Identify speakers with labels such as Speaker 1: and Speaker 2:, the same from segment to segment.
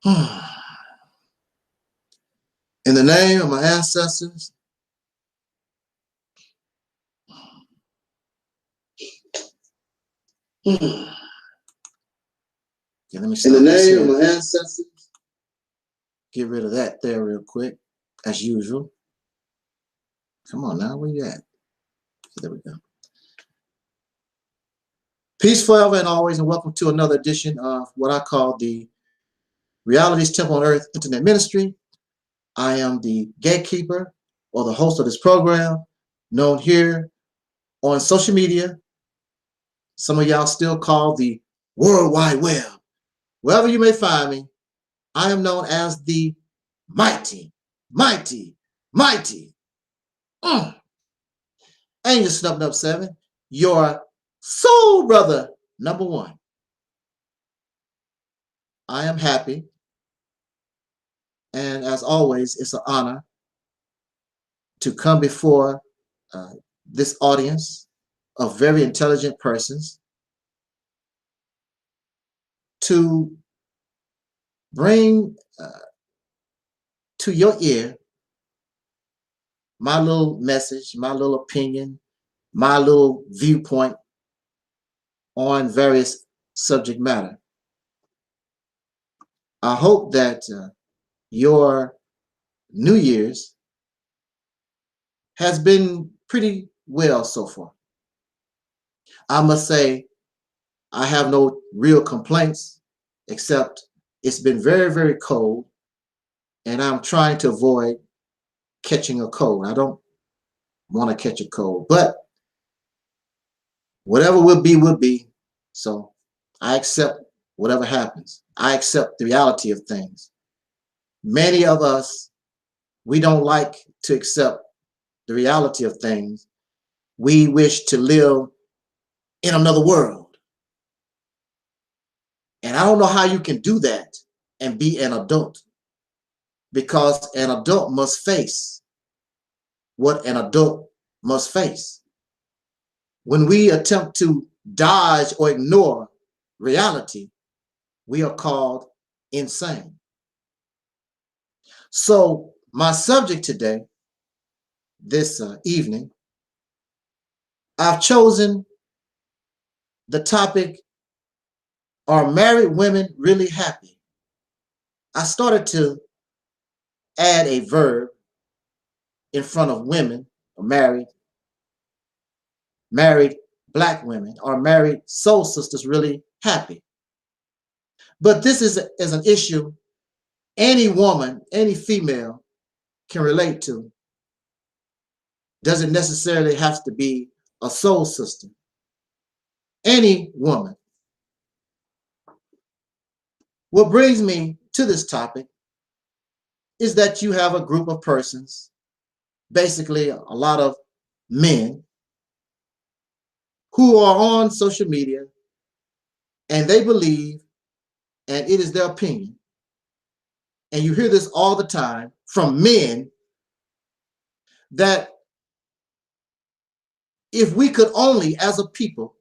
Speaker 1: In the name of my ancestors, okay, let me stop. In the name of my ancestors, get rid of that there real quick, as usual. Come on now, where you at? There we go. Peace forever and always, and welcome to another edition of what I call the Reality's Temple on Earth Internet Ministry. I am the gatekeeper or the host of this program, known here on social media. Some of y'all still call the World Wide Web. Wherever you may find me, I am known as the mighty, mighty, mighty Angel Snubbed Up 7, your soul brother number 1. I am happy, and as always, it's an honor to come before this audience of very intelligent persons to bring to your ear my little message, my little opinion, my little viewpoint on various subject matter. I hope that your New Year's has been pretty well so far. I must say I have no real complaints, except it's been very, very cold, and I'm trying to avoid catching a cold. I don't want to catch a cold, but whatever will be, will be. So I accept whatever happens. I accept the reality of things. Many of us, we don't like to accept the reality of things. We wish to live in another world. And I don't know how you can do that and be an adult, because an adult must face what an adult must face. When we attempt to dodge or ignore reality, we are called insane. So my subject today, this evening, I've chosen the topic, are married women really happy? I started to add a verb in front of women, or married black women, or married soul sisters really happy? But this is an issue any woman, any female can relate to. Doesn't necessarily have to be a soul sister. Any woman. What brings me to this topic is that you have a group of persons, basically a lot of men, who are on social media, and they believe, and it is their opinion, and you hear this all the time from men, that if we could only, as a people,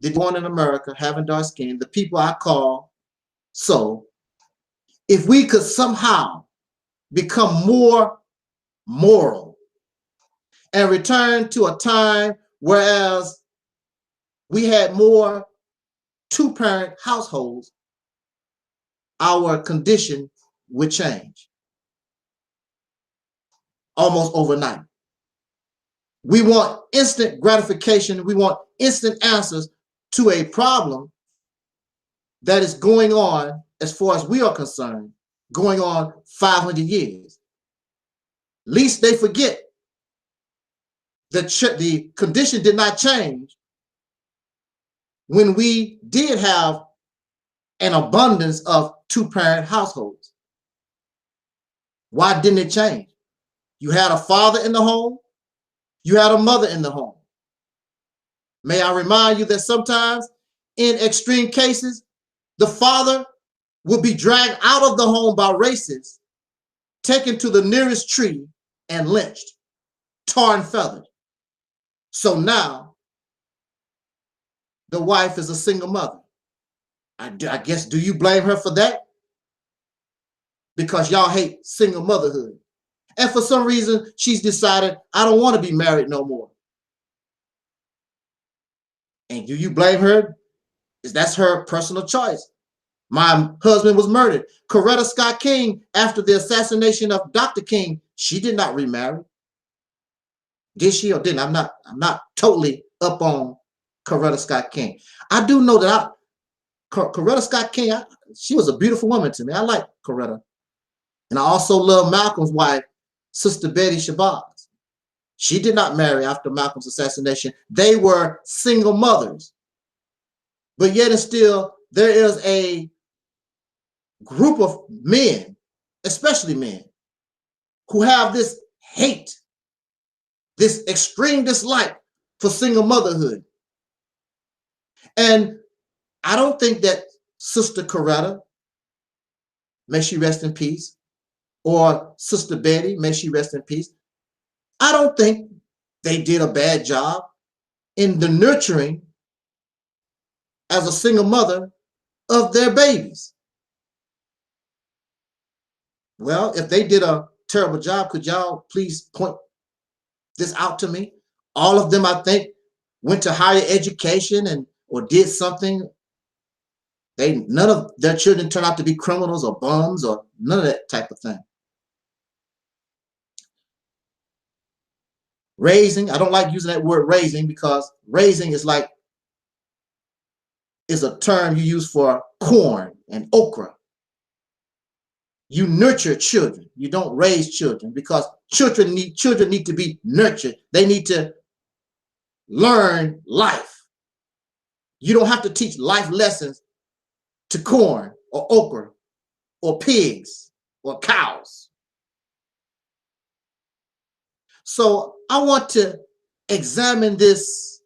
Speaker 1: the born in America, having dark skin, the people I call soul, if we could somehow become more moral and return to a time whereas we had more two-parent households, our condition would change almost overnight. We want instant gratification. We want instant answers to a problem that is going on, as far as we are concerned, going on 500 years. Least they forget that the condition did not change when we did have an abundance of two-parent households. Why didn't it change? You had a father in the home, you had a mother in the home. May I remind you that sometimes, in extreme cases, the father will be dragged out of the home by racists, taken to the nearest tree and lynched, tar and feathered. So now the wife is a single mother. I guess, do you blame her for that? because y'all hate single motherhood. And for some reason, she's decided, I don't want to be married no more. And do you blame her? That's her personal choice. My husband was murdered. Coretta Scott King, after the assassination of Dr. King, she did not remarry. Did she or didn't? I'm not totally up on Coretta Scott King. I do know that Coretta Scott King, she was a beautiful woman to me. I like Coretta. And I also love Malcolm's wife, Sister Betty Shabazz. She did not marry after Malcolm's assassination. They were single mothers. But yet and still, there is a group of men, especially men, who have this hate, this extreme dislike for single motherhood. And I don't think that Sister Coretta, may she rest in peace, or Sister Betty, may she rest in peace, I don't think they did a bad job in the nurturing as a single mother of their babies. Well, if they did a terrible job, could y'all please point this out to me? All of them, I think, went to higher education and or did something. None of their children turned out to be criminals or bums or none of that type of thing. Raising, I don't like using that word raising because raising is a term you use for corn and okra. You nurture children. You don't raise children because children need to be nurtured. They need to learn life. You don't have to teach life lessons to corn or okra or pigs or cows. So I want to examine this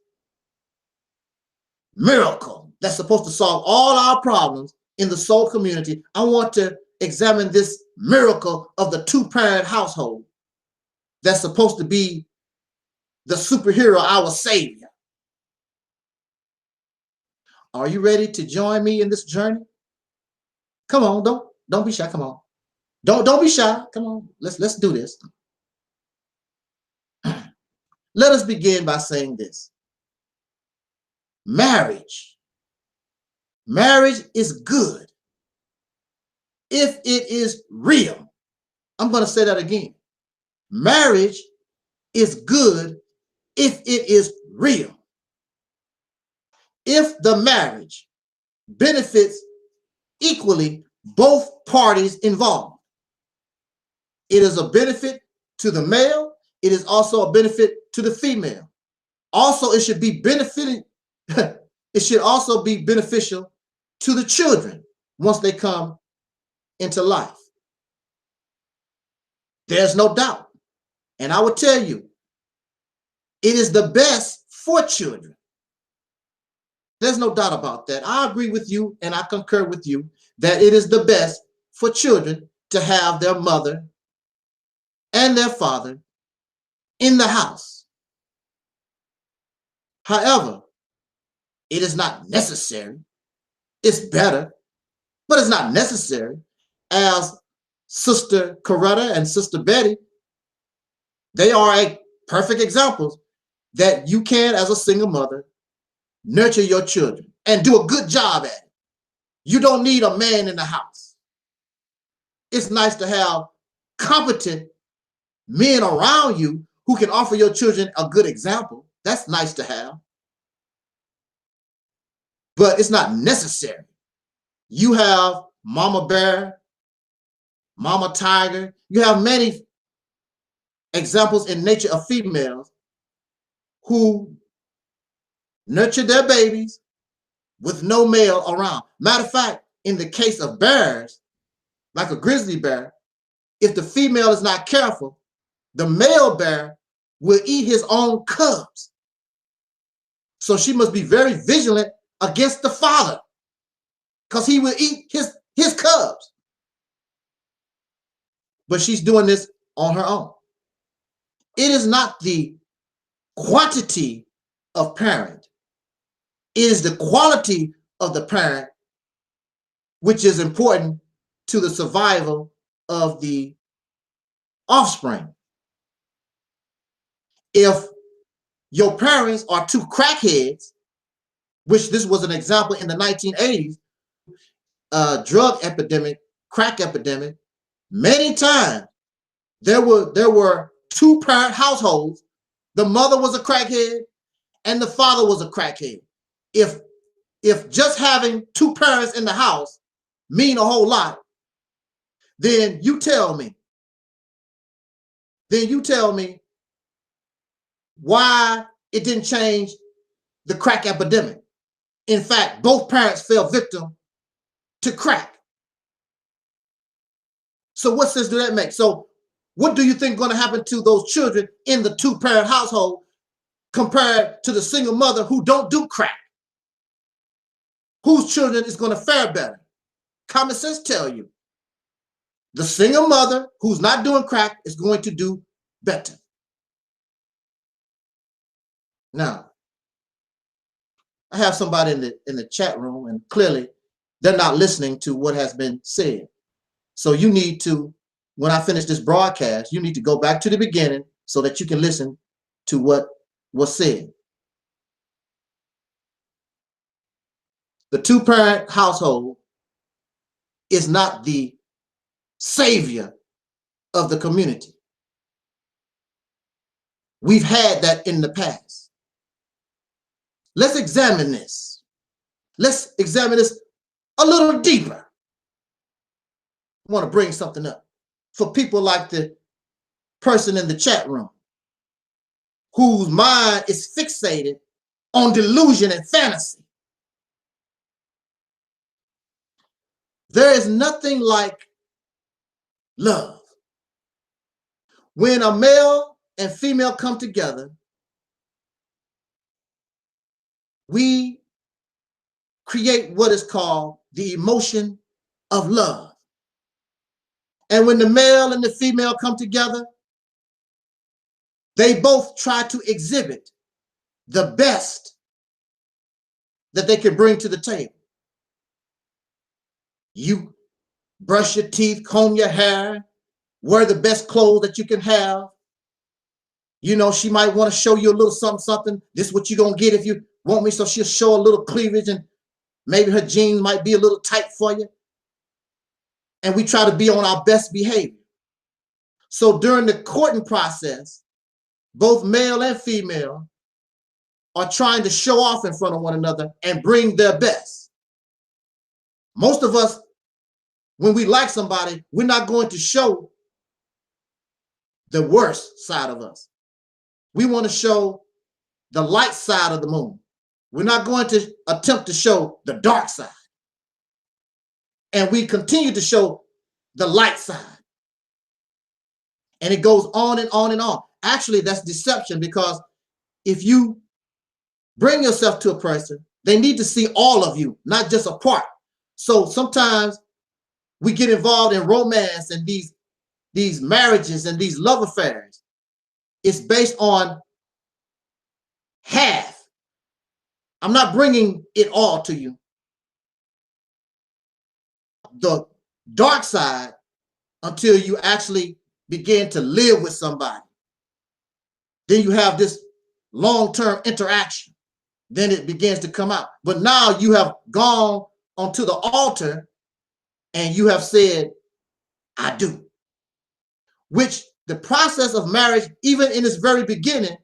Speaker 1: miracle that's supposed to solve all our problems in the soul community. I want to examine this miracle of the two-parent household that's supposed to be the superhero, our savior. Are you ready to join me in this journey? Come on, don't be shy. Come on. Don't be shy. Come on. Let's do this. Let us begin by saying this. Marriage is good if it is real. I'm going to say that again. Marriage is good if it is real. If the marriage benefits equally both parties involved. It is a benefit to the male. It is also a benefit to the female. Also, it should be benefiting. It should also be beneficial to the children once they come into life. There's no doubt. And I would tell you, it is the best for children. There's no doubt about that. I agree with you and I concur with you that it is the best for children to have their mother and their father in the house. However, it is not necessary. It's better, but it's not necessary. As Sister Coretta and Sister Betty, they are a perfect examples that you can, as a single mother, nurture your children and do a good job at it. You don't need a man in the house. It's nice to have competent men around you who can offer your children a good example. That's nice to have. But it's not necessary. You have Mama Bear, Mama Tiger. You have many examples in nature of females who nurture their babies with no male around. Matter of fact, in the case of bears, like a grizzly bear, if the female is not careful, the male bear will eat his own cubs. So she must be very vigilant against the father because he will eat his cubs. But she's doing this on her own. It is not the quantity of parent. It is the quality of the parent which is important to the survival of the offspring. If your parents are two crackheads, which this was an example in the 1980s, drug epidemic, crack epidemic, many times there were two-parent households. The mother was a crackhead and the father was a crackhead. If just having two parents in the house mean a whole lot, then you tell me why it didn't change the crack epidemic. In fact, both parents fell victim to crack. So what sense do that make? So what do you think is going to happen to those children in the two-parent household compared to the single mother who don't do crack? Whose children is going to fare better? Common sense tell you the single mother who's not doing crack is going to do better. Now, I have somebody in the chat room, and clearly they're not listening to what has been said. So you need to, when I finish this broadcast, you need to go back to the beginning so that you can listen to what was said. The two-parent household is not the savior of the community. We've had that in the past. Let's examine this. Let's examine this a little deeper. I want to bring something up for people like the person in the chat room whose mind is fixated on delusion and fantasy. There is nothing like love. When a male and female come together, we create what is called the emotion of love. And when the male and the female come together, they both try to exhibit the best that they can bring to the table. You brush your teeth, comb your hair, wear the best clothes that you can have. You know, she might want to show you a little something, something. This is what you're going to get if you want me. So she'll show a little cleavage, and maybe her jeans might be a little tight for you. And we try to be on our best behavior. So during the courting process, both male and female are trying to show off in front of one another and bring their best. Most of us, when we like somebody, we're not going to show the worst side of us. We want to show the light side of the moon. We're not going to attempt to show the dark side. And we continue to show the light side. And it goes on and on and on. Actually, that's deception, because if you bring yourself to a person, they need to see all of you, not just a part. So sometimes we get involved in romance and these marriages and these love affairs. It's based on half. I'm not bringing it all to you. The dark side until you actually begin to live with somebody. Then you have this long-term interaction. Then it begins to come out. But now you have gone onto the altar and you have said, I do. Which the process of marriage, even in its very beginning,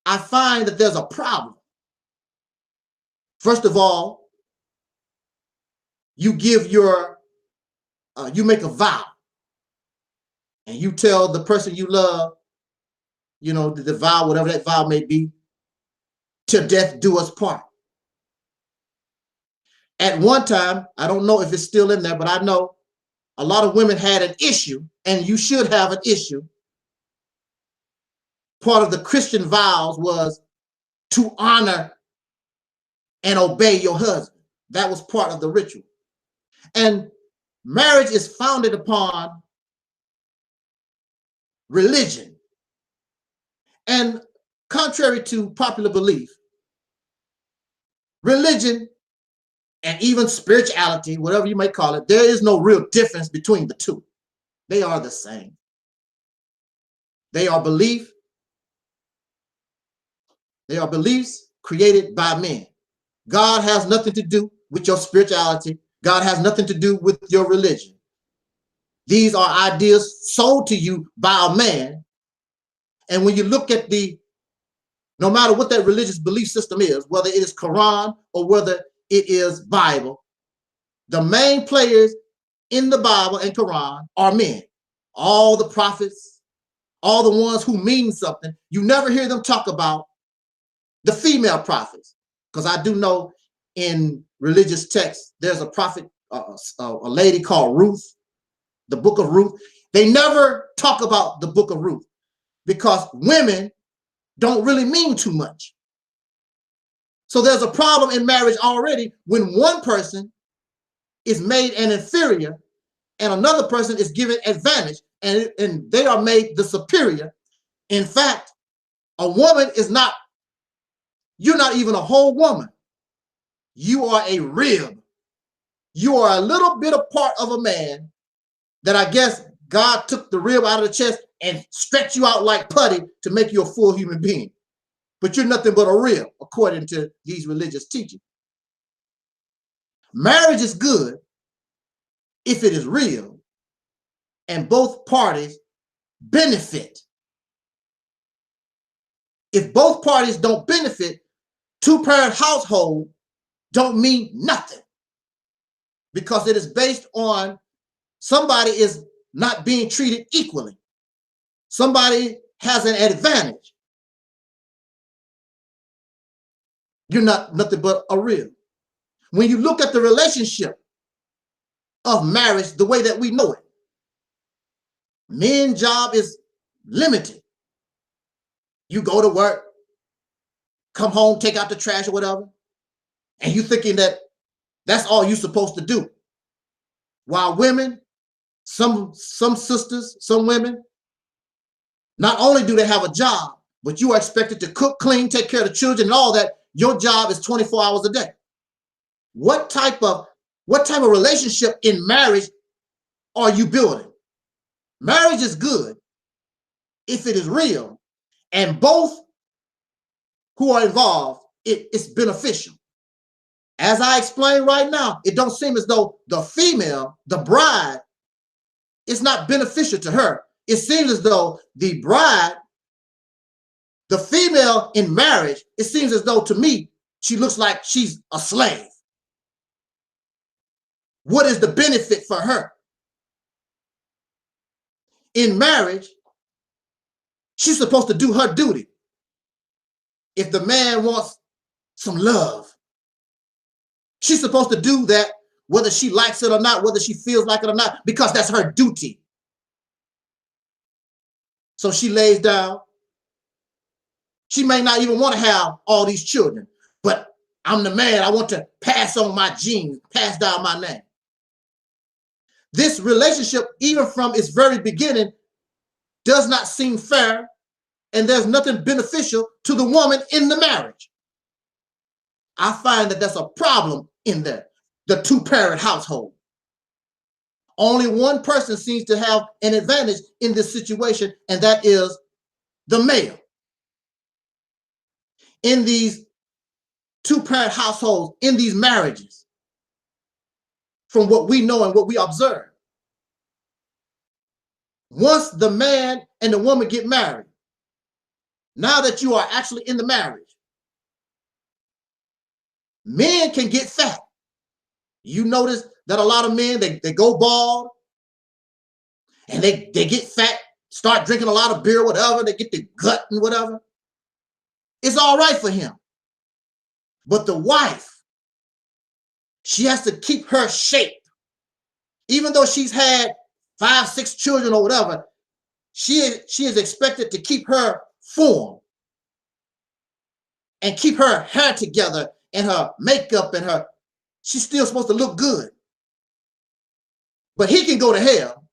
Speaker 1: I find that there's a problem. First of all, you give you make a vow, and you tell the person you love, you know, the vow, whatever that vow may be, till death do us part. At one time, I don't know if it's still in there, but I know a lot of women had an issue, and you should have an issue. Part of the Christian vows was to honor and obey your husband. That was part of the ritual. And marriage is founded upon religion. And contrary to popular belief, religion and even spirituality, whatever you may call it, there is no real difference between the two. They are the same. They are belief. They are beliefs created by men. God has nothing to do with your spirituality. God has nothing to do with your religion. These are ideas sold to you by a man. And when you look at no matter what that religious belief system is, whether it is Quran or whether it is Bible, the main players in the Bible and Quran are men. All the prophets, all the ones who mean something, you never hear them talk about the female prophets. Because I do know in religious texts, there's a prophet, a lady called Ruth, the book of Ruth. They never talk about the book of Ruth because women don't really mean too much. So there's a problem in marriage already when one person is made an inferior and another person is given advantage and they are made the superior. In fact, a woman is not, you're not even a whole woman. You are a rib. You are a little bit of part of a man that I guess God took the rib out of the chest and stretched you out like putty to make you a full human being. But you're nothing but a rib, according to these religious teachings. Marriage is good if it is real and both parties benefit. If both parties don't benefit, two-parent household don't mean nothing because it is based on somebody is not being treated equally. Somebody has an advantage. You're not nothing but a rib. When you look at the relationship of marriage the way that we know it, men's job is limited. You go to work, come home, take out the trash or whatever, and you thinking that that's all you're supposed to do. While women, some sisters, some women, not only do they have a job, but you are expected to cook, clean, take care of the children and all that. Your job is 24 hours a day. What type of relationship in marriage are you building? Marriage is good if it is real and both who are involved, it's beneficial. As I explained right now, it don't seem as though the female, the bride, is not beneficial to her. It seems as though the bride, the female in marriage, it seems as though to me, she looks like she's a slave. What is the benefit for her? In marriage, she's supposed to do her duty. If the man wants some love, she's supposed to do that whether she likes it or not, whether she feels like it or not, because that's her duty. So she lays down. She may not even want to have all these children, but I'm the man. I want to pass on my genes, pass down my name. This relationship, even from its very beginning, does not seem fair, and there's nothing beneficial to the woman in the marriage. I find that that's a problem in there, the two-parent household. Only one person seems to have an advantage in this situation, and that is the male. In these two-parent households, in these marriages, from what we know and what we observe, once the man and the woman get married, now that you are actually in the marriage, men can get fat. You notice that a lot of men, they go bald and they get fat, start drinking a lot of beer, whatever, they get the gut and whatever. It's all right for him. But the wife, she has to keep her shape. Even though she's had 5, 6 children or whatever, she is expected to keep her form and keep her hair together and her makeup and her, she's still supposed to look good. But he can go to hell.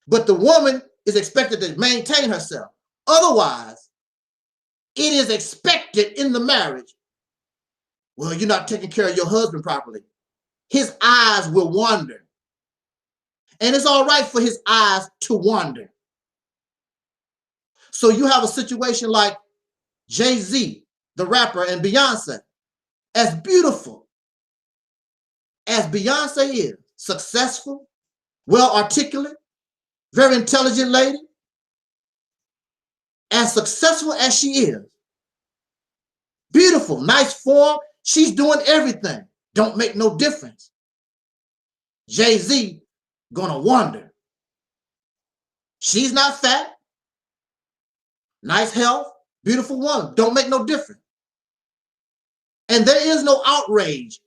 Speaker 1: But the woman is expected to maintain herself. Otherwise, it is expected in the marriage, well, you're not taking care of your husband properly. His eyes will wander. And it's all right for his eyes to wander. So you have a situation like Jay-Z, the rapper, and Beyonce. As beautiful as Beyonce is, successful, well-articulate, very intelligent lady, as successful as she is, beautiful, nice form, she's doing everything. Don't make no difference. Jay-Z gonna wonder. She's not fat, nice health, beautiful woman. Don't make no difference. And there is no outrage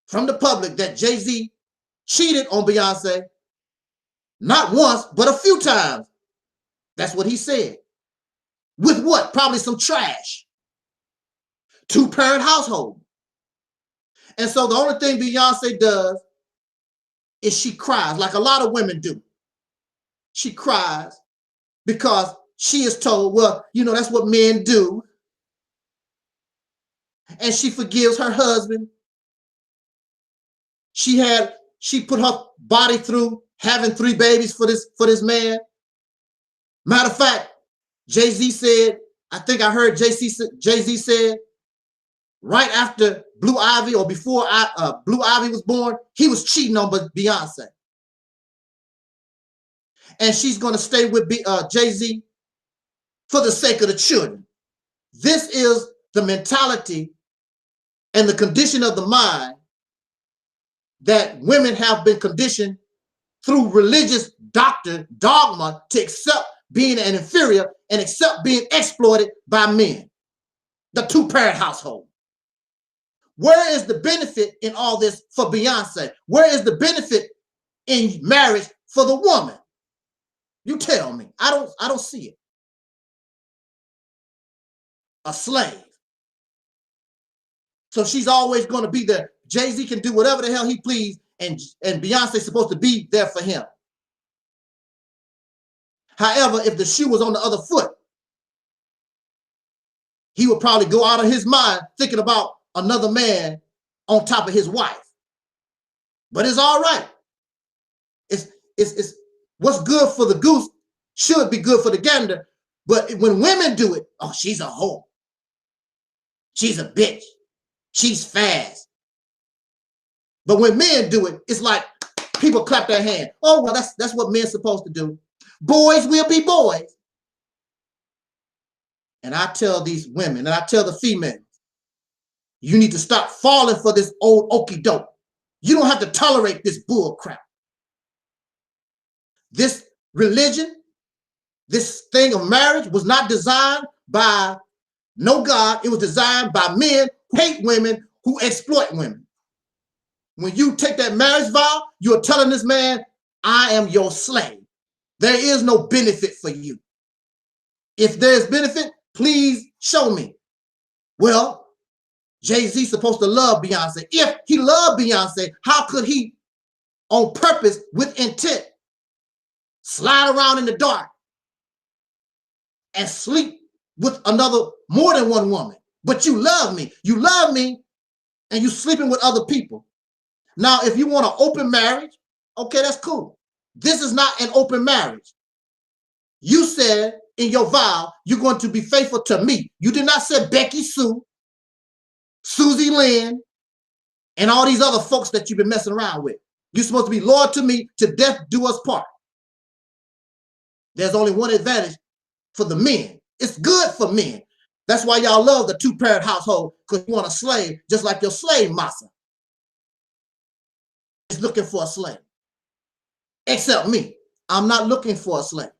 Speaker 1: from the public that Jay-Z cheated on Beyonce, not once, but a few times. That's what he said. With what? Probably some trash. Two-parent household. And so the only thing Beyonce does is she cries, like a lot of women do. She cries because she is told, well, you know, that's what men do. And she forgives her husband. She put her body through having 3 babies for this man. Matter of fact, Jay-Z said, I think I heard Jay-Z said, right after Blue Ivy or before Blue Ivy was born, he was cheating on Beyonce. And she's going to stay with Jay-Z for the sake of the children. This is the mentality and the condition of the mind that women have been conditioned through religious dogma to accept being an inferior and accept being exploited by men. The two-parent household. Where is the benefit in all this for Beyonce? Where is the benefit in marriage for the woman? You tell me. I don't see it. A slave. So she's always going to be there. Jay-Z can do whatever the hell he please, and Beyonce's supposed to be there for him. However, if the shoe was on the other foot, he would probably go out of his mind thinking about another man on top of his wife. But it's all right. It's what's good for the goose should be good for the gander. But when women do it, oh, she's a hoe. She's a bitch. She's fast. But when men do it, it's like people clap their hand. Oh, well, that's what men's supposed to do. Boys will be boys. And I tell these women, and I tell the females, you need to stop falling for this old okie doke. You don't have to tolerate this bull crap. This religion, this thing of marriage was not designed by no God. It was designed by men who hate women, who exploit women. When you take that marriage vow, you're telling this man, I am your slave. There is no benefit for you. If there's benefit, please show me. Well, Jay-Z's supposed to love Beyonce. If he loved Beyonce, how could he, on purpose, with intent, slide around in the dark and sleep with more than one woman? But you love me. You love me, and you sleeping with other people. Now, if you want an open marriage, okay, that's cool. This is not an open marriage. You said in your vow, you're going to be faithful to me. You did not say Becky Sue, Susie Lynn, and all these other folks that you've been messing around with. You're supposed to be loyal to me, to death do us part. There's only one advantage for the men. It's good for men. That's why y'all love the two-parent household, because you want a slave just like your slave massa is looking for a slave. Except me. I'm not looking for a slave.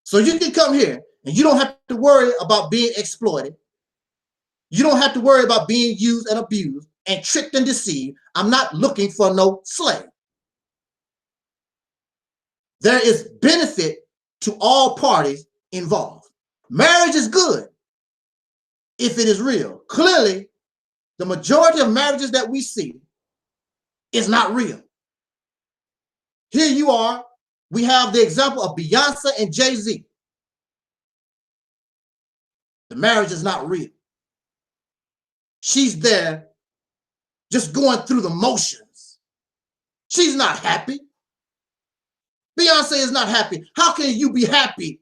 Speaker 1: So you can come here and you don't have to worry about being exploited. You don't have to worry about being used and abused and tricked and deceived. I'm not looking for no slave. There is benefit to all parties involved. Marriage is good if it is real. Clearly, the majority of marriages that we see is not real. Here you are. We have the example of Beyonce and Jay-Z. The marriage is not real. She's there just going through the motions. She's not happy. Beyonce is not happy. How can you be happy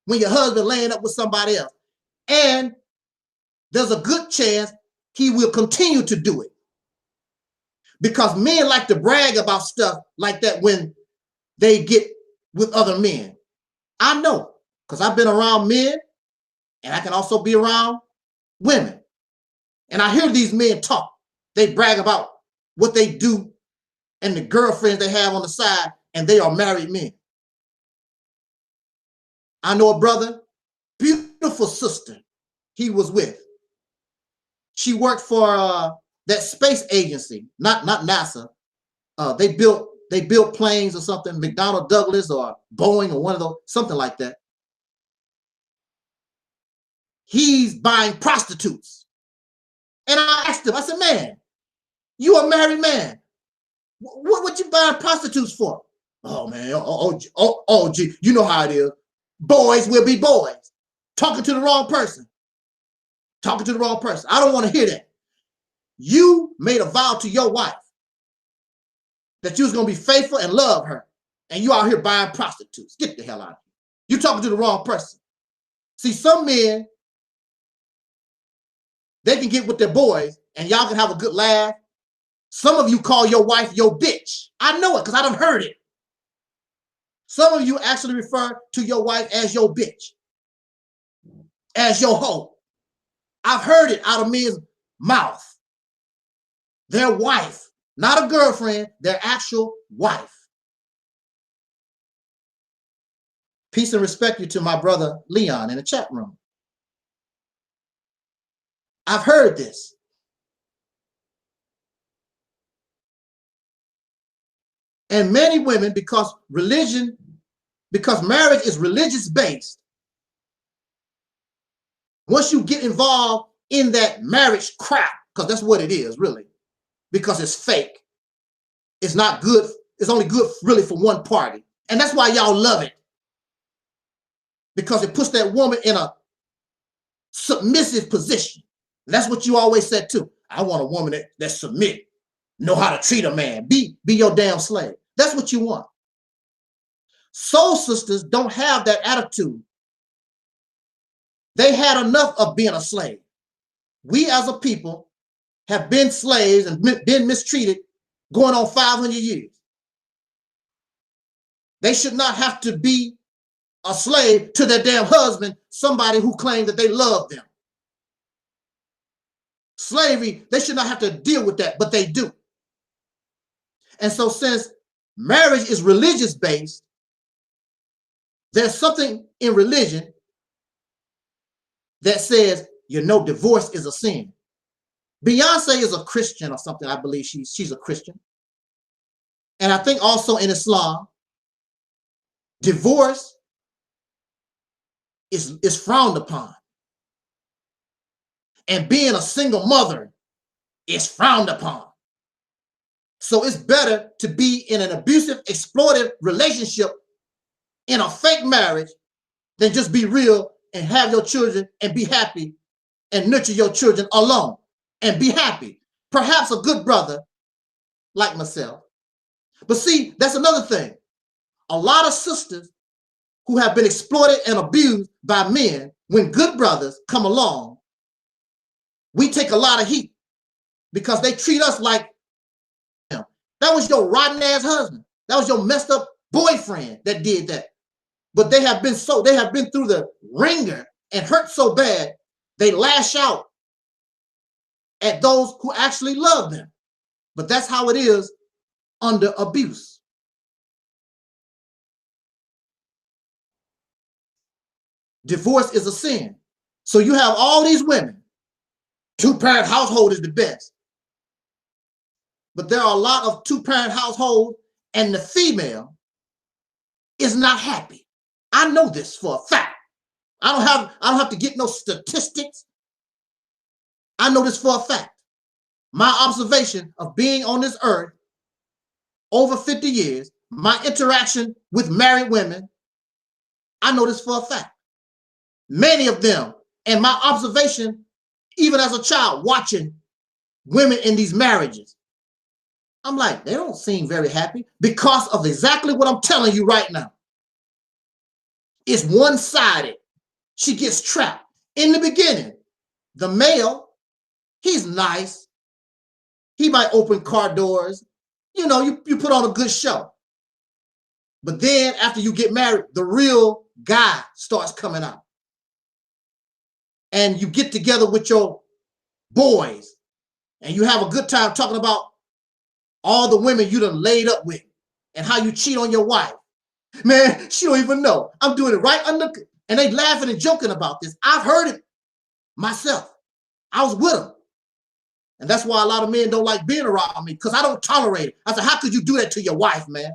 Speaker 1: when your husband laying up with somebody else? And there's a good chance he will continue to do it. Because men like to brag about stuff like that when they get with other men. I know, because I've been around men, and I can also be around women. And I hear these men talk. They brag about what they do and the girlfriends they have on the side, and they are married men. I know a brother, beautiful sister he was with. She worked for that space agency, not NASA. They built planes or something, McDonnell Douglas or Boeing or one of those, something like that. He's buying prostitutes. And I asked him, I said, man, you a married man. What you buying prostitutes for? Oh, man, gee, you know how it is. Boys will be boys. Talking to the wrong person. Talking to the wrong person. I don't want to hear that. You made a vow to your wife that you was going to be faithful and love her. And you out here buying prostitutes. Get the hell out of here. You're talking to the wrong person. See, some men, they can get with their boys and y'all can have a good laugh. Some of you call your wife your bitch. I know it because I done heard it. Some of you actually refer to your wife as your bitch, as your hoe. I've heard it out of men's mouth. Their wife, not a girlfriend, their actual wife. Peace and respect you to my brother Leon in the chat room. I've heard this. And many women, because marriage is religious based, once you get involved in that marriage crap, because that's what it is really, because it's fake, it's not good, it's only good really for one party. And that's why y'all love it. Because it puts that woman in a submissive position. And that's what you always said too. I want a woman that submit, know how to treat a man, be your damn slave. That's what you want. Soul sisters don't have that attitude. They had enough of being a slave. We as a people have been slaves and been mistreated going on 500 years. They should not have to be a slave to their damn husband, somebody who claimed that they love them. Slavery, they should not have to deal with that, but they do. And so since marriage is religious based, there's something in religion that says, you know, divorce is a sin. Beyonce is a Christian or something. I believe she's a Christian. And I think also in Islam, divorce is frowned upon. And being a single mother is frowned upon. So it's better to be in an abusive, exploitive relationship in a fake marriage than just be real and have your children and be happy and nurture your children alone and be happy. Perhaps a good brother like myself. But see, that's another thing. A lot of sisters who have been exploited and abused by men, when good brothers come along, we take a lot of heat because they treat us like him. That was your rotten ass husband. That was your messed up boyfriend that did that. But they have been through the ringer and hurt so bad, they lash out at those who actually love them. But that's how it is under abuse. Divorce is a sin. So you have all these women. Two-parent household is the best. But there are a lot of two-parent households and the female is not happy. I know this for a fact. I don't have to get no statistics. I know this for a fact. My observation of being on this earth over 50 years, my interaction with married women, I know this for a fact. Many of them, and my observation, even as a child, watching women in these marriages, I'm like, they don't seem very happy because of exactly what I'm telling you right now. It's one-sided. She gets trapped. In the beginning, the male, he's nice. He might open car doors. You know, you put on a good show. But then after you get married, the real guy starts coming out. And you get together with your boys and you have a good time talking about all the women you done laid up with and how you cheat on your wife. Man, she don't even know. I'm doing it right under, and they laughing and joking about this. I've heard it myself. I was with them. And that's why a lot of men don't like being around me, because I don't tolerate it. I said, how could you do that to your wife, man?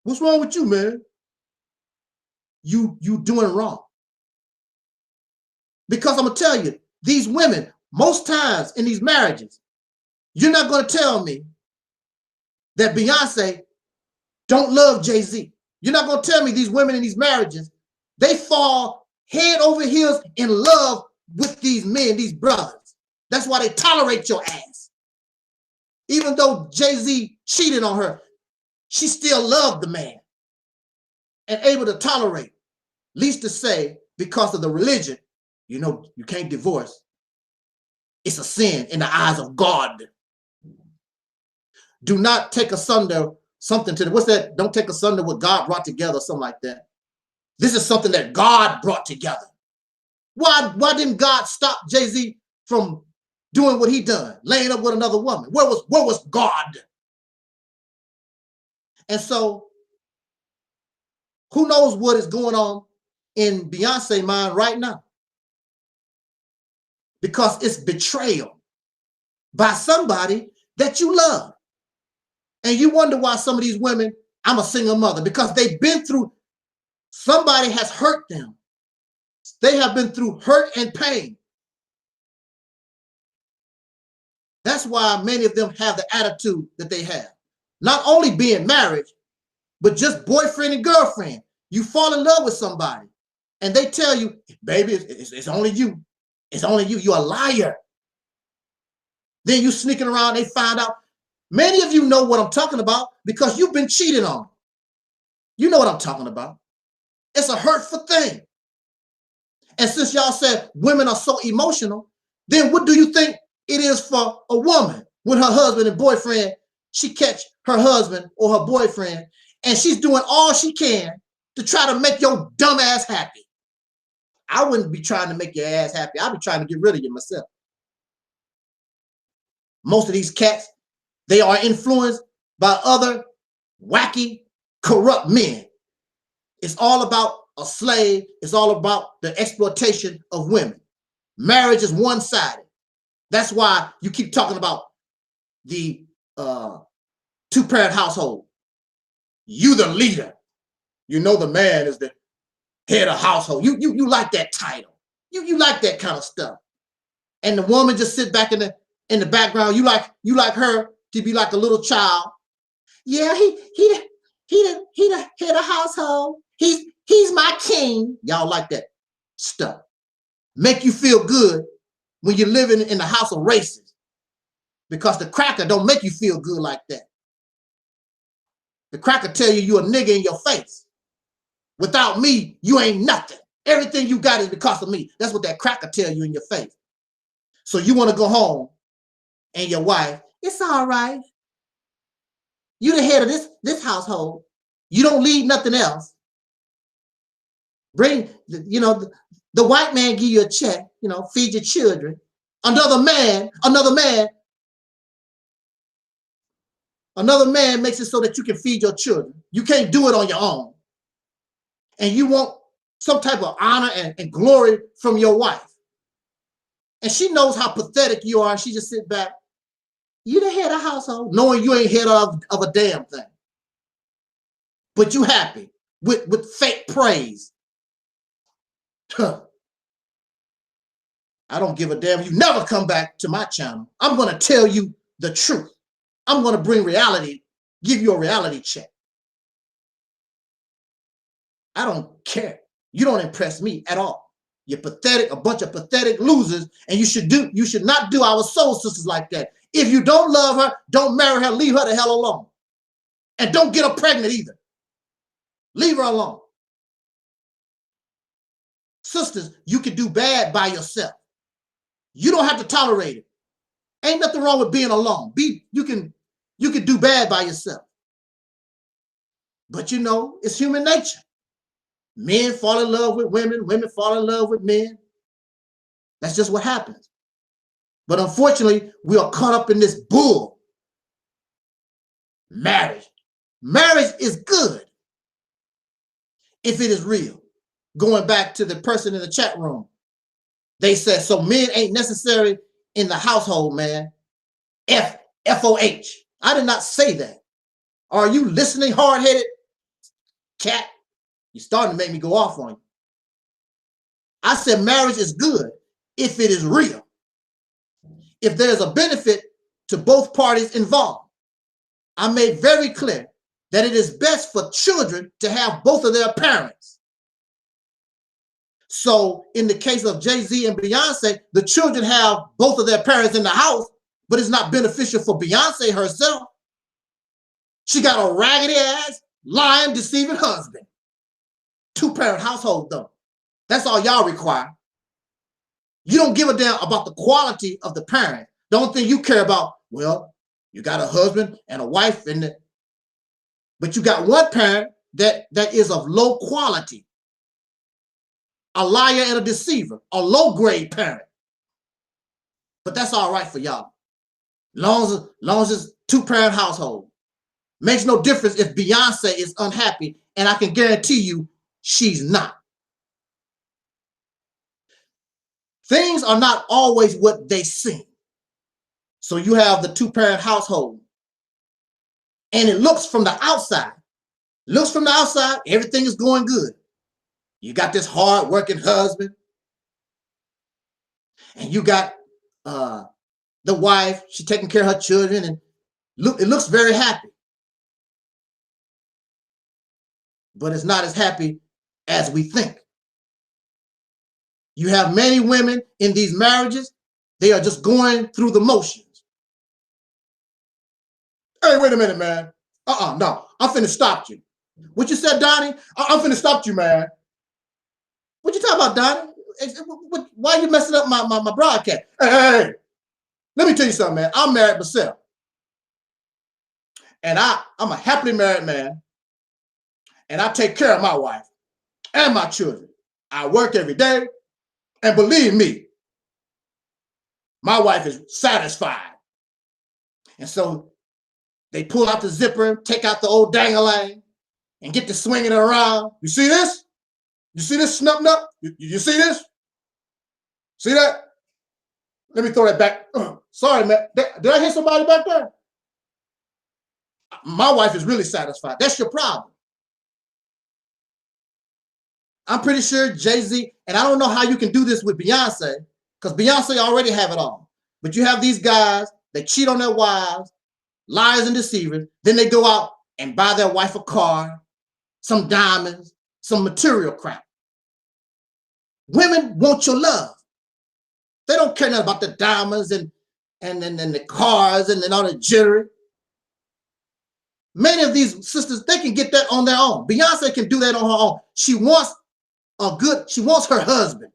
Speaker 1: What's wrong with you, man? You doing wrong. Because I'm going to tell you, these women, most times in these marriages, you're not going to tell me that Beyonce don't love Jay-Z. You're not going to tell me these women in these marriages, they fall head over heels in love with these men, these brothers. That's why they tolerate your ass. Even though Jay-Z cheated on her, she still loved the man and able to tolerate. Least to say, because of the religion, you know, you can't divorce. It's a sin in the eyes of God. Do not take asunder something to the, what's that? Don't take asunder what God brought together, something like that. This is something that God brought together. Why didn't God stop Jay-Z from doing what he done, laying up with another woman? Where was God? And so, who knows what is going on in Beyonce's mind right now? Because it's betrayal by somebody that you love. And you wonder why some of these women, I'm a single mother, because they've been through, somebody has hurt them. They have been through hurt and pain. That's why many of them have the attitude that they have. Not only being married, but just boyfriend and girlfriend. You fall in love with somebody and they tell you, baby, it's only you. It's only you. You're a liar. Then you sneaking around, they find out. Many of you know what I'm talking about because you've been cheated on. You know what I'm talking about. It's a hurtful thing. And since y'all said women are so emotional, then what do you think it is for a woman when her husband and boyfriend, she catch her husband or her boyfriend and she's doing all she can to try to make your dumb ass happy? I wouldn't be trying to make your ass happy. I'd be trying to get rid of you myself. Most of these cats, they are influenced by other wacky, corrupt men. It's all about a slave. It's all about the exploitation of women. Marriage is one-sided. That's why you keep talking about the two-parent household. You the leader. You know the man is the head of household. You like that title. You like that kind of stuff. And the woman just sit back in the background. You like her to be like a little child. Yeah, he the head of household. He's my king. Y'all like that stuff. Make you feel good when you're living in the house of racists, because the cracker don't make you feel good like that. The cracker tell you a nigga in your face. Without me, you ain't nothing. Everything you got is because of me. That's what that cracker tell you in your face. So you want to go home and your wife, it's all right. You the head of this household. You don't lead nothing else. Bring, the white man give you a check, feed your children. Another man makes it so that you can feed your children. You can't do it on your own. And you want some type of honor and glory from your wife. And she knows how pathetic you are. And she just sit back. You the head of household, knowing you ain't head of a damn thing. But you happy with fake praise. Huh. I don't give a damn. You never come back to my channel. I'm going to tell you the truth. I'm going to bring reality, give you a reality check. I don't care. You don't impress me at all. You're pathetic, a bunch of pathetic losers, and you should not do our soul sisters like that. If you don't love her, don't marry her, leave her the hell alone. And don't get her pregnant either. Leave her alone. Sisters, you can do bad by yourself. You don't have to tolerate it. Ain't nothing wrong with being alone. You can do bad by yourself. But you know, it's human nature. Men fall in love with women, women fall in love with men. That's just what happens. But unfortunately, we are caught up in this bull. Marriage. Marriage is good if it is real. Going back to the person in the chat room, they said, so men ain't necessary in the household, man. F-O-H. I did not say that. Are you listening, hard-headed cat? You're starting to make me go off on you. I said marriage is good if it is real. If there's a benefit to both parties involved. I made very clear that it is best for children to have both of their parents. So in the case of Jay-Z and Beyonce, the children have both of their parents in the house, but it's not beneficial for Beyonce herself. She got a raggedy ass, lying, deceiving husband. Two-parent household though. That's all y'all require. You don't give a damn about the quality of the parent. The only thing you care about, well, you got a husband and a wife but you got one parent that is of low quality. A liar and a deceiver, a low-grade parent. But that's all right for y'all. Long as it's two-parent household. Makes no difference if Beyonce is unhappy, and I can guarantee you she's not. Things are not always what they seem. So you have the two-parent household, and it looks from the outside. Everything is going good. You got this hard-working husband, and you got the wife. She's taking care of her children, and it looks very happy. But it's not as happy as we think. You have many women in these marriages. They are just going through the motions. Hey, wait a minute, man. No, I'm finna stop you. What you said, Donnie? I'm finna stop you, man. What you talking about, Donnie? Why are you messing up my broadcast? Hey, let me tell you something, man. I'm married myself. And I'm a happily married man. And I take care of my wife and my children. I work every day. And believe me, my wife is satisfied. And so they pull out the zipper, take out the old dang-a-lang, and get to swinging it around. You see this? You see this snub-nub? You see this? See that? Let me throw that back. Sorry, man. Did I hit somebody back there? My wife is really satisfied. That's your problem. I'm pretty sure Jay-Z, and I don't know how you can do this with Beyonce, because Beyonce already have it all. But you have these guys that cheat on their wives, liars and deceivers. Then they go out and buy their wife a car, some diamonds, some material crap. Women want your love. They don't care nothing about the diamonds and the cars and all the jewelry. Many of these sisters, they can get that on their own. Beyonce can do that on her own. She wants her husband.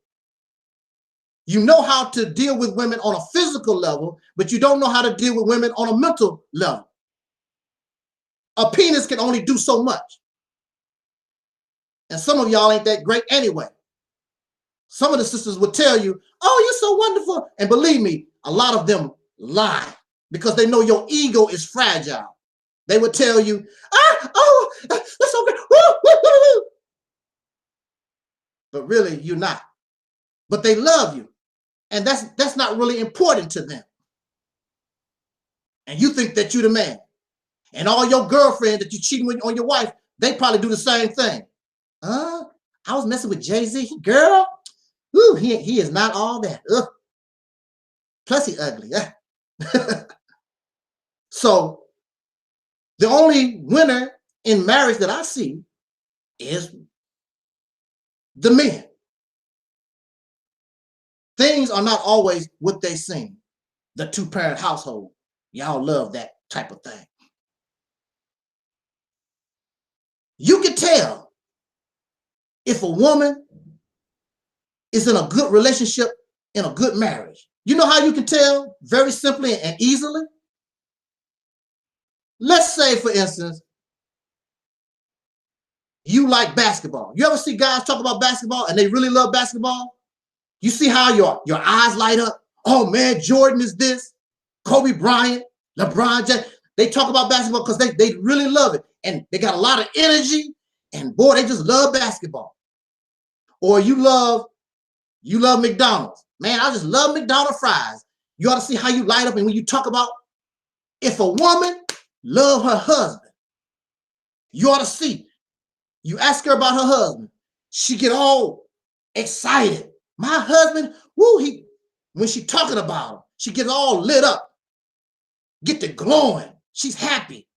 Speaker 1: You know how to deal with women on a physical level, but you don't know how to deal with women on a mental level. A penis can only do so much. And some of y'all ain't that great anyway. Some of the sisters will tell you, oh, you're so wonderful. And believe me, a lot of them lie because they know your ego is fragile. They would tell you, that's so good. Woo, woo, woo, woo. But really, you're not. But they love you. And that's not really important to them. And you think that you're the man. And all your girlfriends that you're cheating with on your wife, they probably do the same thing. I was messing with Jay-Z. Girl, ooh, he is not all that. Ugh. Plus he ugly. So the only winner in marriage that I see is the men. things are not always what they seem. The two-parent household, y'all love that type of thing. You can tell if a woman is in a good relationship, in a good marriage. You know how you can tell? Very simply and easily. Let's say, for instance, you like basketball. You ever see guys talk about basketball and they really love basketball? You see how your eyes light up? Oh man, Jordan is this, Kobe Bryant, LeBron James. They talk about basketball because they really love it. And they got a lot of energy. And boy, they just love basketball. Or you love McDonald's. Man, I just love McDonald's fries. You ought to see how you light up. And when you talk about if a woman love her husband, you ought to see. You ask her about her husband, she get all excited. My husband, woo, when she talking about him, she gets all lit up, get to glowing. She's happy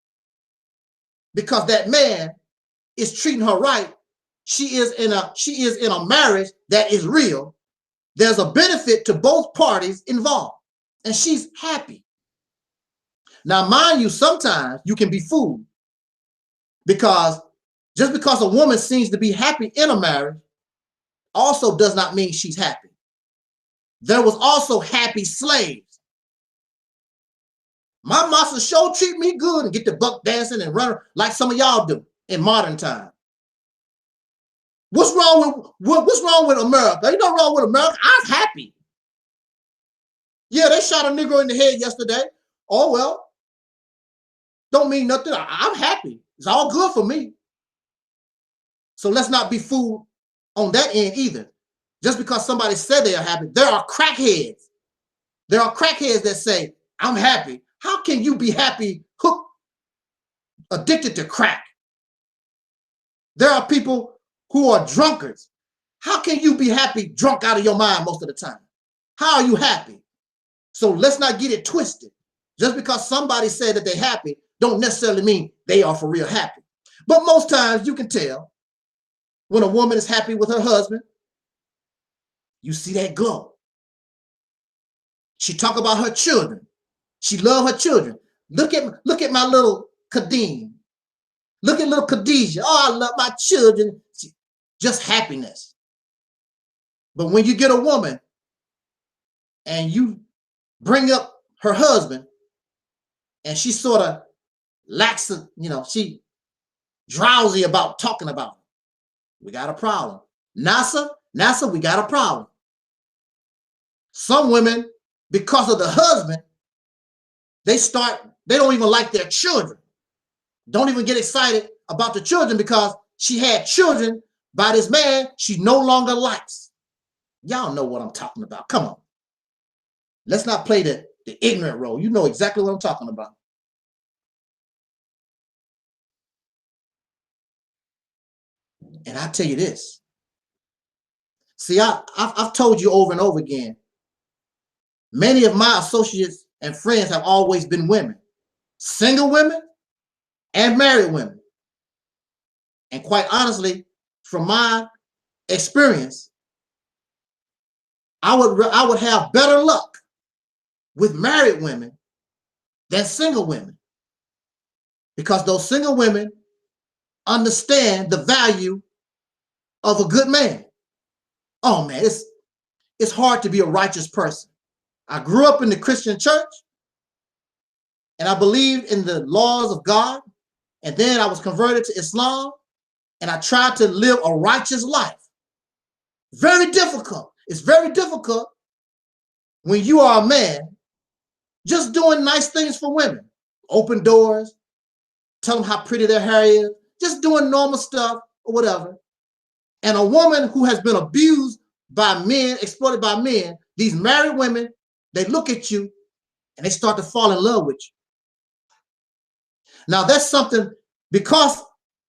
Speaker 1: because that man is treating her right. She is in a marriage that is real. There's a benefit to both parties involved, and she's happy. Now, mind you, sometimes you can be fooled because just because a woman seems to be happy in a marriage also does not mean she's happy. There was also happy slaves. My master sure treat me good and get the buck dancing and run like some of y'all do in modern time. What's wrong with America? Ain't nothing wrong with America. I was happy. Yeah, they shot a Negro in the head yesterday. Oh, well, don't mean nothing. I'm happy. It's all good for me. So let's not be fooled on that end either. Just because somebody said they are happy, there are crackheads. There are crackheads that say, I'm happy. How can you be happy, hooked, addicted to crack? There are people who are drunkards. How can you be happy, drunk out of your mind most of the time? How are you happy? So let's not get it twisted. Just because somebody said that they're happy, don't necessarily mean they are for real happy. But most times you can tell when a woman is happy with her husband, you see that glow. She talk about her children. She love her children. Look at my little Kadeem. Look at little Khadijah. Oh, I love my children. Just happiness. But when you get a woman and you bring up her husband and she sort of lacks, she drowsy about talking about him, we got a problem. NASA, we got a problem. Some women, because of the husband, they don't even like their children. Don't even get excited about the children because she had children by this man she no longer likes. Y'all know what I'm talking about. Come on. Let's not play the ignorant role. You know exactly what I'm talking about. And I tell you this. See, I've told you over and over again, many of my associates and friends have always been women, single women and married women. And quite honestly, from my experience, I would have better luck with married women than single women, because those single women understand the value of a good man. Oh man, it's hard to be a righteous person. I grew up in the Christian church and I believed in the laws of God. And then I was converted to Islam and I tried to live a righteous life. Very difficult. It's very difficult when you are a man just doing nice things for women. Open doors, tell them how pretty their hair is, just doing normal stuff or whatever. And a woman who has been abused by men, exploited by men, these married women, they look at you and they start to fall in love with you. Now that's something, because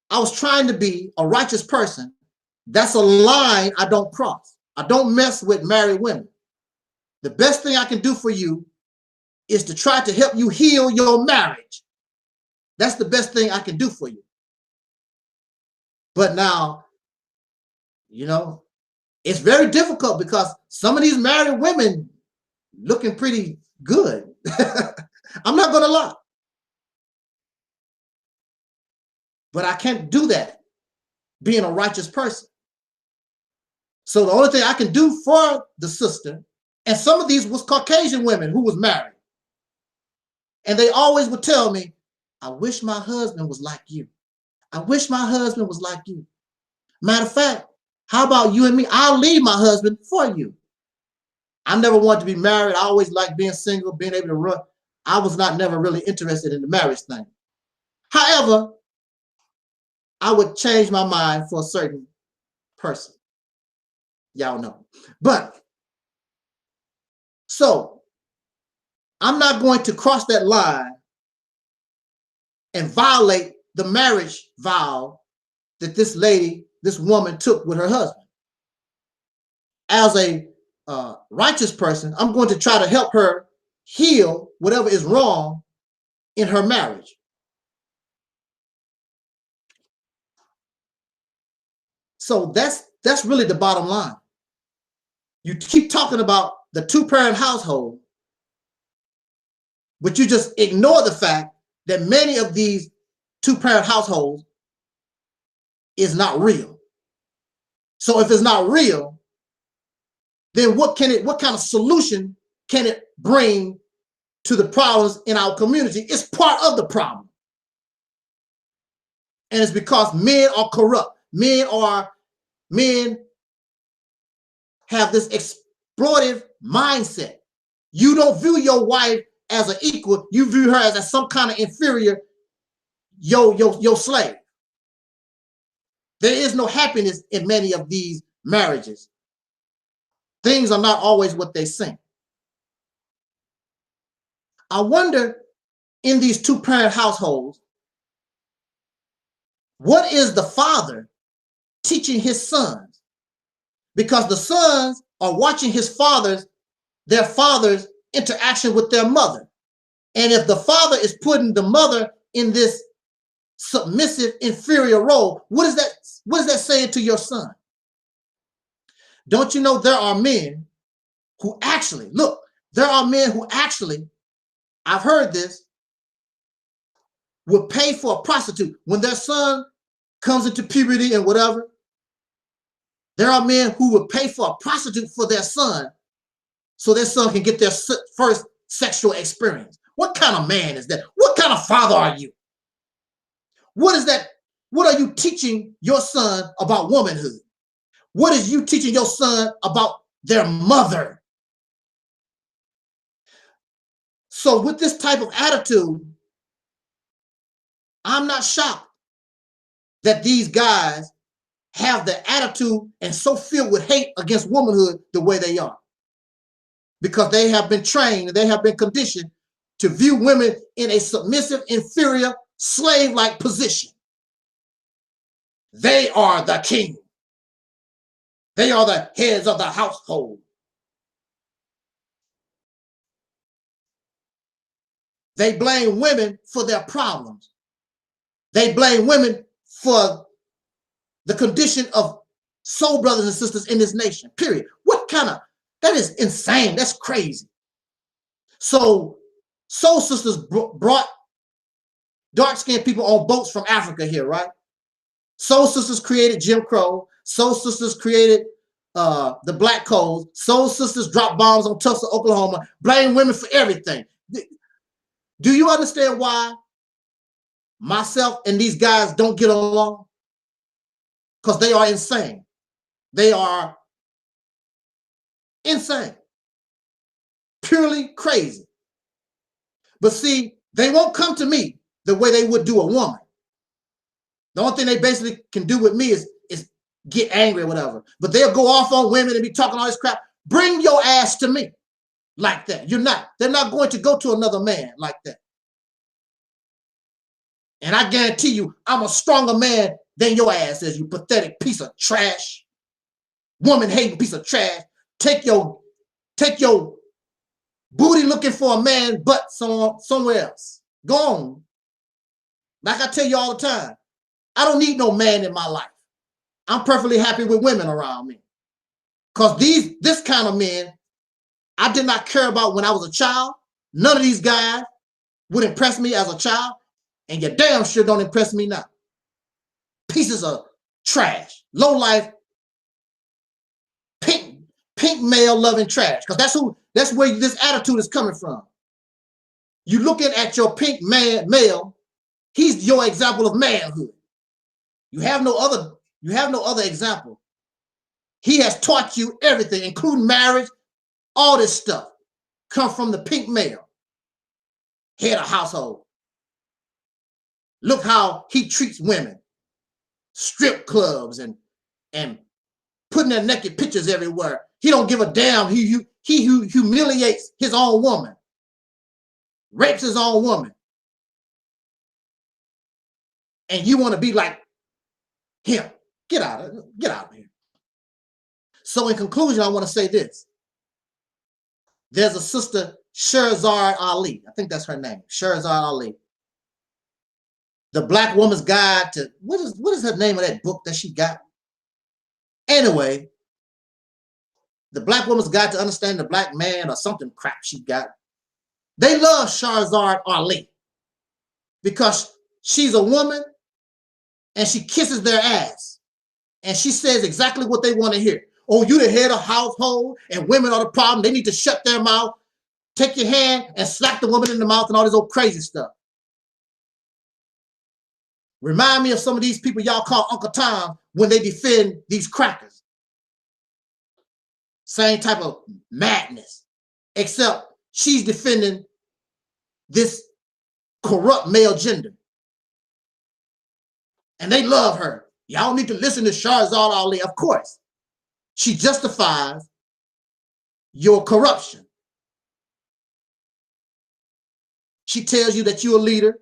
Speaker 1: I was trying to be a righteous person, that's a line I don't cross. I don't mess with married women. The best thing I can do for you is to try to help you heal your marriage. That's the best thing I can do for you. But now, It's very difficult because some of these married women looking pretty good. I'm not going to lie. But I can't do that being a righteous person. So the only thing I can do for the sister, and some of these was Caucasian women who was married. And they always would tell me, I wish my husband was like you. I wish my husband was like you. Matter of fact, how about you and me? I'll leave my husband for you. I never wanted to be married. I always liked being single, being able to run. I was never really interested in the marriage thing. However, I would change my mind for a certain person. Y'all know. But, so, I'm not going to cross that line and violate the marriage vow that this lady, this woman took with her husband. As a righteous person, I'm going to try to help her heal whatever is wrong in her marriage. So that's really the bottom line. You keep talking about the two-parent household, but you just ignore the fact that many of these two-parent households is not real. So if it's not real, then what kind of solution can it bring to the problems in our community? It's part of the problem. And it's because men are corrupt. Men have this exploitive mindset. You don't view your wife as an equal. You view her as some kind of inferior, your slave. There is no happiness in many of these marriages. Things are not always what they seem. I wonder, in these two-parent households, what is the father teaching his sons? Because the sons are watching their father's interaction with their mother. And if the father is putting the mother in this submissive, inferior role, what is that saying to your son? Don't you know there are men who actually, I've heard this, would pay for a prostitute when their son comes into puberty and whatever. There are men who would pay for a prostitute for their son so their son can get their first sexual experience. What kind of man is that? What kind of father are you? What is that? What are you teaching your son about womanhood? What is you teaching your son about their mother? So with this type of attitude, I'm not shocked that these guys have the attitude and so filled with hate against womanhood the way they are. Because they have been trained, they have been conditioned to view women in a submissive, inferior, slave-like position. They are the king. They are the heads of the household. They blame women for their problems. They blame women for the condition of soul brothers and sisters in this nation, period. That is insane. That's crazy. So soul sisters brought dark-skinned people on boats from Africa here, right? Soul sisters created Jim Crow. Soul sisters created the Black Codes. Soul sisters dropped bombs on Tulsa, Oklahoma, blame women for everything. Do you understand why myself and these guys don't get along? Because they are insane. They are insane. Purely crazy. But see, they won't come to me the way they would do a woman. The only thing they basically can do with me is get angry or whatever. But they'll go off on women and be talking all this crap. Bring your ass to me like that. They're not going to go to another man like that. And I guarantee you, I'm a stronger man than your ass is, you pathetic piece of trash. Woman-hating piece of trash. Take your booty looking for a man butt somewhere else. Go on. Like I tell you all the time, I don't need no man in my life. I'm perfectly happy with women around me. Because this kind of men, I did not care about when I was a child. None of these guys would impress me as a child, and you damn sure don't impress me now. Pieces of trash, low life, pink male loving trash. Because that's where this attitude is coming from. You looking at your pink male, he's your example of manhood. You have no other example. He has taught you everything, including marriage, all this stuff come from the pink male, head of household. Look how he treats women, strip clubs and putting their naked pictures everywhere. He don't give a damn. He humiliates his own woman, rapes his own woman. And you want to be like him. Get out of here. So in conclusion, I want to say this. There's a sister, Sherazad Ali. I think that's her name, Sherazad Ali. The Black Woman's Guide to, what is her name of that book that she got? Anyway, The Black Woman's Guide to Understanding the Black Man or something crap she got. They love Sherazad Ali because she's a woman and she kisses their ass. And she says exactly what they want to hear. Oh, you the head of household and women are the problem. They need to shut their mouth. Take your hand and slap the woman in the mouth and all this old crazy stuff. Remind me of some of these people y'all call Uncle Tom when they defend these crackers. Same type of madness, except she's defending this corrupt male gender. And they love her. Y'all need to listen to Sherazad Ali. Of course, she justifies your corruption. She tells you that you're a leader,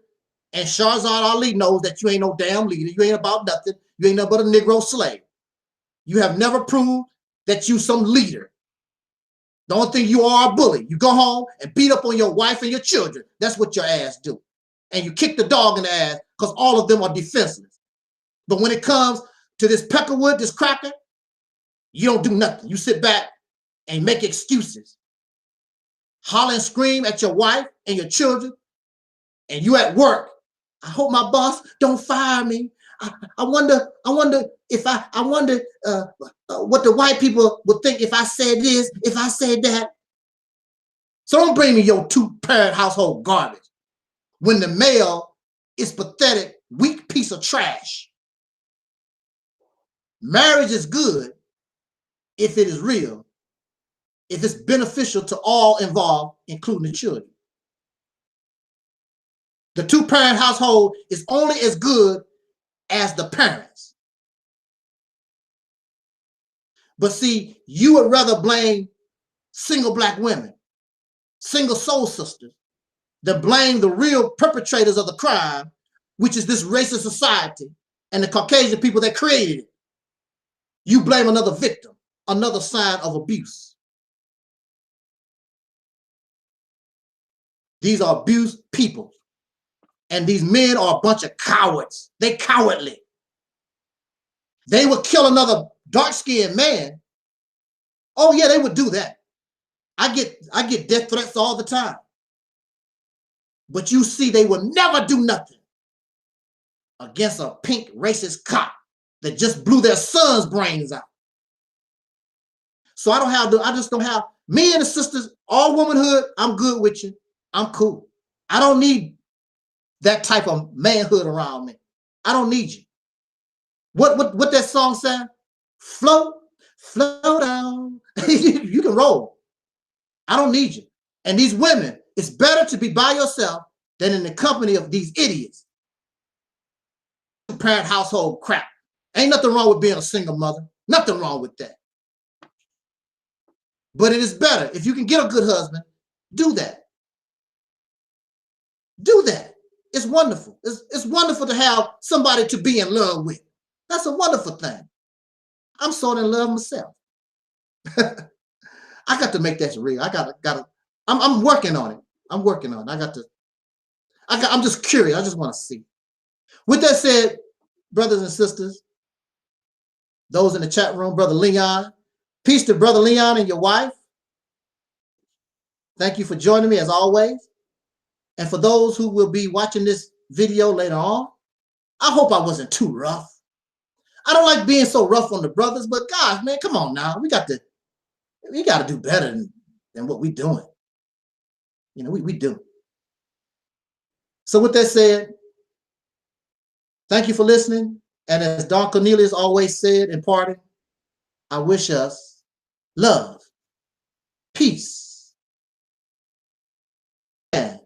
Speaker 1: and Sherazad Ali knows that you ain't no damn leader. You ain't about nothing. You ain't nothing but a Negro slave. You have never proved that you some leader. The only thing you are a bully. You go home and beat up on your wife and your children. That's what your ass do. And you kick the dog in the ass because all of them are defenseless. But when it comes to this Peckerwood, this cracker, you don't do nothing. You sit back and make excuses. Holler and scream at your wife and your children, and you at work. I hope my boss don't fire me. I wonder what the white people would think if I said this, if I said that. So don't bring me your two-parent household garbage when the male is pathetic, weak piece of trash. Marriage is good if it is real, if it's beneficial to all involved, including the children. The two-parent household is only as good as the parents. But see, you would rather blame single Black women, single soul sisters, than blame the real perpetrators of the crime, which is this racist society and the Caucasian people that created it. You blame another victim, another sign of abuse. These are abused people. And these men are a bunch of cowards. They cowardly. They would kill another dark-skinned man. Oh yeah, they would do that. I get death threats all the time. But you see, they will never do nothing against a pink racist cop that just blew their son's brains out. So I just don't have, me and the sisters, all womanhood, I'm good with you. I'm cool. I don't need that type of manhood around me. I don't need you. What that song said? Float down. You can roll. I don't need you. And these women, it's better to be by yourself than in the company of these idiots. Parent household crap. Ain't nothing wrong with being a single mother. Nothing wrong with that. But it is better. If you can get a good husband, do that. Do that. It's wonderful. It's wonderful to have somebody to be in love with. That's a wonderful thing. I'm sort of in love myself. I got to make that real. I'm working on it. I'm working on it. I'm just curious. I just want to see. With that said, brothers and sisters, those in the chat room, Brother Leon, Peace to Brother Leon and your wife. Thank you for joining me as always. And for those who will be watching this video later on, I hope I wasn't too rough. I don't like being so rough on the brothers, but gosh, man, come on now. We got to do better than what we're doing. You know, we do. So with that said, thank you for listening. And as Don Cornelius always said in parting, I wish us love, peace, and